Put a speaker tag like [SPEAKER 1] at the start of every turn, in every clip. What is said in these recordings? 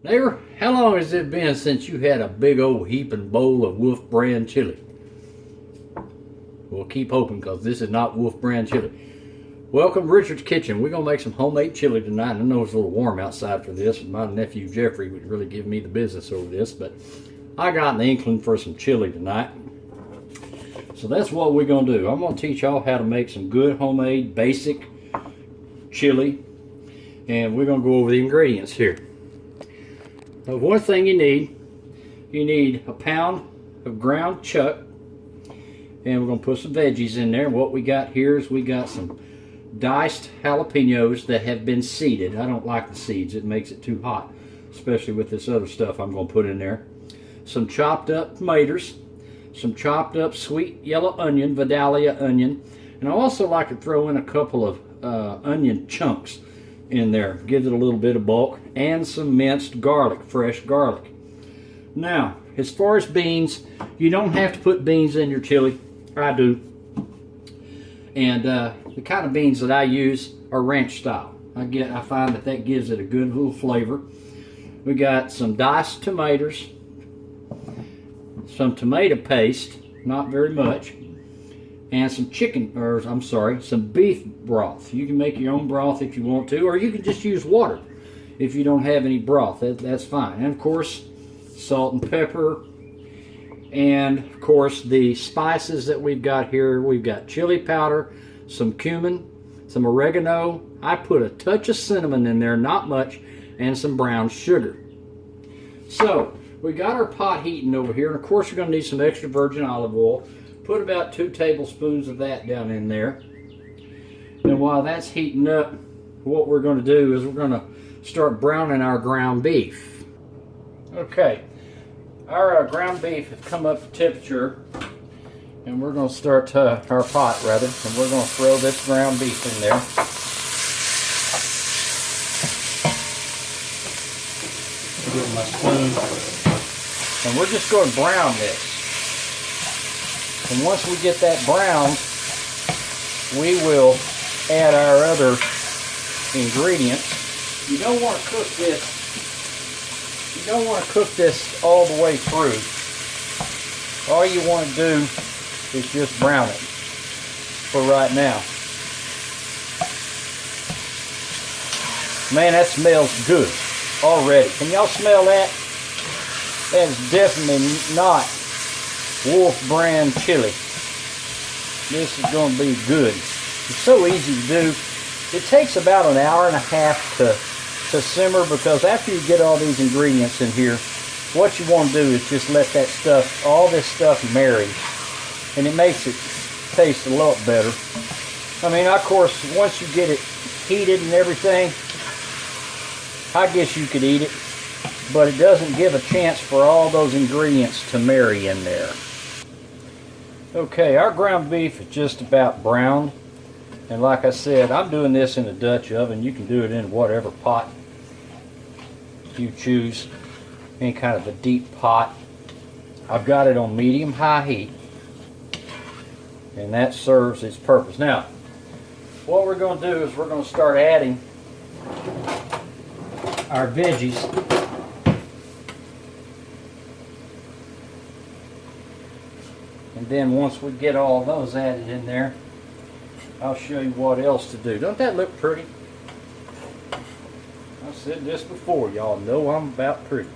[SPEAKER 1] Neighbor, how long has it been since you had a big old heaping bowl of Wolf brand chili? We'll keep hoping, because this is not Wolf brand chili. Welcome to Richard's Kitchen. We're going to make some homemade chili tonight. I know it's a little warm outside for this. My nephew Jeffrey would really give me the business over this, but I got an inkling for some chili tonight. So that's what we're going to do. I'm going to teach y'all how to make some good homemade basic chili, and we're going to go over the ingredients here. Now, one thing you need a pound of ground chuck, and we're going to put some veggies in there. What we got here is we got some diced jalapenos that have been seeded. I don't like the seeds. It makes it too hot, especially with this other stuff I'm going to put in there. Some chopped up tomatoes, some chopped up sweet yellow onion, Vidalia onion, and I also like to throw in a couple of onion chunks in there. Gives it a little bit of bulk, and some minced garlic, fresh garlic. Now, as far as beans, you don't have to put beans in your chili. I do. And the kind of beans that I use are ranch style. I find that gives it a good little flavor. We got some diced tomatoes, some tomato paste, not very much, and some beef broth. You can make your own broth if you want to, or you can just use water if you don't have any broth. That's fine. And of course, salt and pepper, and of course the spices that we've got here. We've got chili powder, some cumin, some oregano. I put a touch of cinnamon in there, not much, and some brown sugar. So we got our pot heating over here, and of course we're going to need some extra virgin olive oil. Put about 2 tablespoons of that down in there. And while that's heating up, what we're going to do is we're going to start browning our ground beef. Okay, our ground beef has come up to temperature, and we're going to start our pot rather, and we're going to throw this ground beef in there. Get my spoon, and we're just going to brown this. And once we get that brown, we will add our other ingredients. You don't want to cook this. You don't want to cook this all the way through. All you want to do is just brown it for right now. Man, that smells good already. Can y'all smell that? That is definitely not Wolf brand chili. This is going to be good. It's so easy to do. It takes about an hour and a half to simmer, because after you get all these ingredients in here, what you want to do is just let that stuff, all this stuff marry, and it makes it taste a lot better. I mean, of course, once you get it heated and everything, I guess you could eat it, but it doesn't give a chance for all those ingredients to marry in there. Okay, our ground beef is just about browned, and like I said, I'm doing this in a Dutch oven. You can do it in whatever pot you choose, any kind of a deep pot. I've got it on medium-high heat, and that serves its purpose. Now, what we're going to do is we're going to start adding our veggies. And then once we get all those added in there, I'll show you what else to do. Don't that look pretty? I said this before, y'all know I'm about pretty.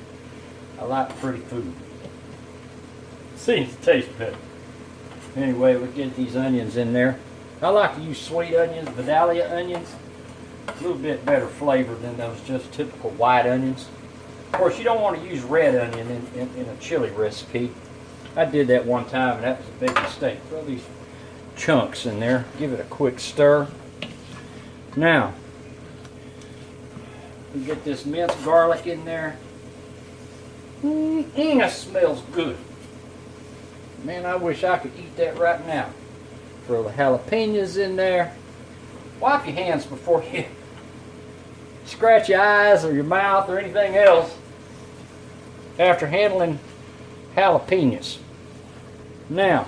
[SPEAKER 1] I like pretty food. Seems to taste better. Anyway, we get these onions in there. I like to use sweet onions, Vidalia onions. A little bit better flavor than those just typical white onions. Of course, you don't want to use red onion in a chili recipe. I did that one time, and that was a big mistake. Throw these chunks in there. Give it a quick stir. Now, we get this minced garlic in there. That smells good. Man, I wish I could eat that right now. Throw the jalapenos in there. Wipe your hands before you scratch your eyes or your mouth or anything else after handling jalapenos. Now,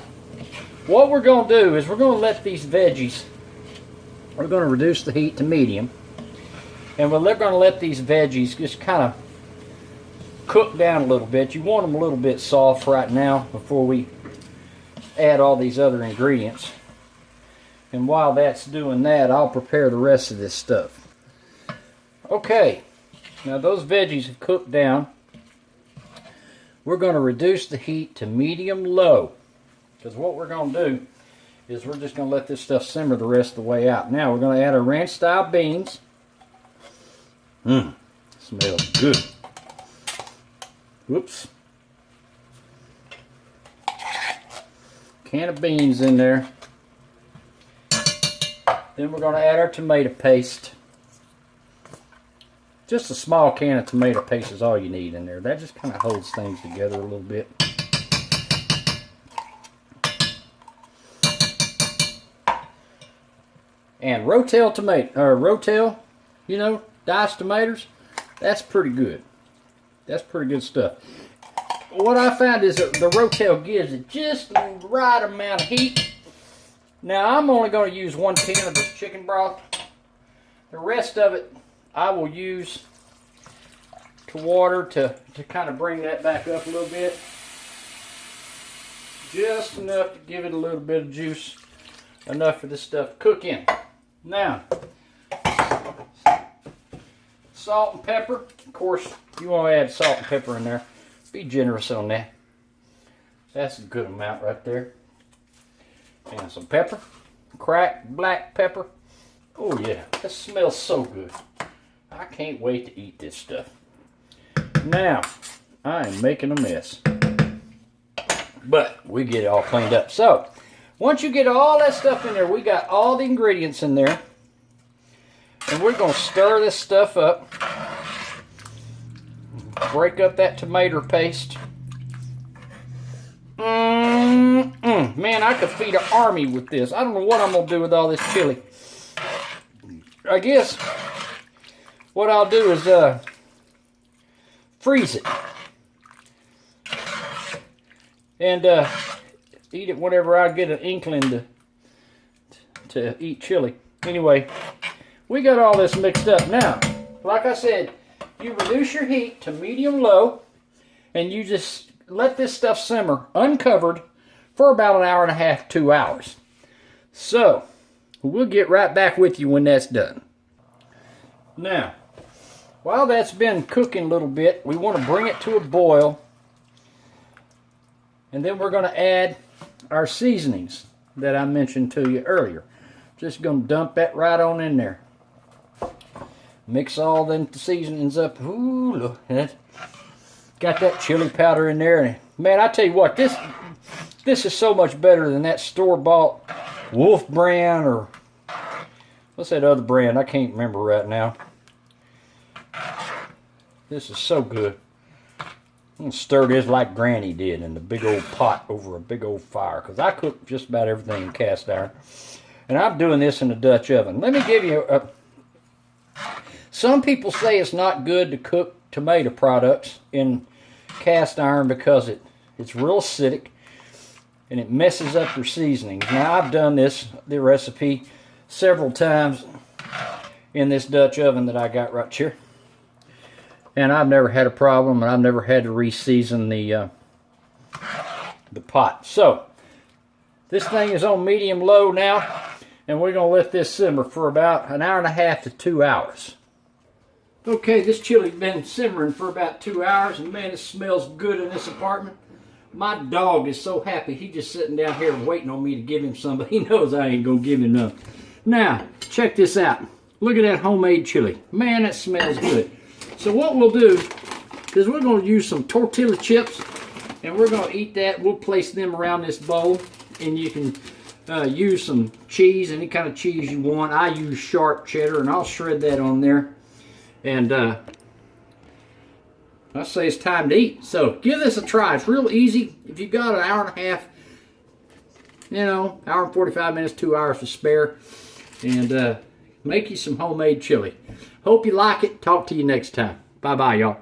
[SPEAKER 1] what we're going to do is we're going to let these veggies, we're going to reduce the heat to medium, and we're going to let these veggies just kind of cook down a little bit. You want them a little bit soft right now before we add all these other ingredients. And while that's doing that, I'll prepare the rest of this stuff. Okay, now those veggies have cooked down. We're going to reduce the heat to medium-low, because what we're going to do is we're just going to let this stuff simmer the rest of the way out. Now we're going to add our ranch-style beans. Smells good. Whoops. Can of beans in there. Then we're going to add our tomato paste. Just a small can of tomato paste is all you need in there. That just kind of holds things together a little bit. And Rotel tomato, or Rotel, you know, diced tomatoes, that's pretty good. That's pretty good stuff. What I found is that the Rotel gives it just the right amount of heat. Now I'm only going to use 1 can of this chicken broth. The rest of it I will use to water to kind of bring that back up a little bit. Just enough to give it a little bit of juice. Enough for this stuff to cook in. Now, salt and pepper. Of course, you want to add salt and pepper in there. Be generous on that. That's a good amount right there. And some pepper. Cracked black pepper. Oh yeah, that smells so good. I can't wait to eat this stuff. Now, I am making a mess. But we get it all cleaned up. So, once you get all that stuff in there, we got all the ingredients in there. And we're going to stir this stuff up. Break up that tomato paste. Man, I could feed an army with this. I don't know what I'm going to do with all this chili. I guess what I'll do is freeze it. And eat it whenever I get an inkling to eat chili. Anyway, we got all this mixed up. Now, like I said, you reduce your heat to medium-low, and you just let this stuff simmer uncovered for about 1.5 hours, 2 hours. So, we'll get right back with you when that's done. Now, while that's been cooking a little bit, we want to bring it to a boil. And then we're going to add our seasonings that I mentioned to you earlier. Just going to dump that right on in there. Mix all them seasonings up. Ooh, look. Got that chili powder in there. And man, I tell you what, this is so much better than that store-bought Wolf brand, or what's that other brand? I can't remember right now. This is so good. I'm going to stir this like Granny did in the big old pot over a big old fire, because I cook just about everything in cast iron. And I'm doing this in a Dutch oven. Let me give you some people say it's not good to cook tomato products in cast iron because it's real acidic and it messes up your seasonings. Now, I've done the recipe several times in this Dutch oven that I got right here. And I've never had a problem, and I've never had to re-season the pot. So, this thing is on medium-low now, and we're going to let this simmer for about 1.5 hours to 2 hours. Okay, this chili's been simmering for about 2 hours, and man, it smells good in this apartment. My dog is so happy. He's just sitting down here waiting on me to give him some, but he knows I ain't going to give him none. Now, check this out. Look at that homemade chili. Man, that smells good. So what we'll do is we're going to use some tortilla chips, and we're going to eat that. We'll place them around this bowl, and you can use some cheese, any kind of cheese you want. I use sharp cheddar, and I'll shred that on there. And I say it's time to eat. So give this a try. It's real easy. If you've got 1.5 hours, you know, 1 hour and 45 minutes, 2 hours to spare, and make you some homemade chili. Hope you like it. Talk to you next time. Bye-bye, y'all.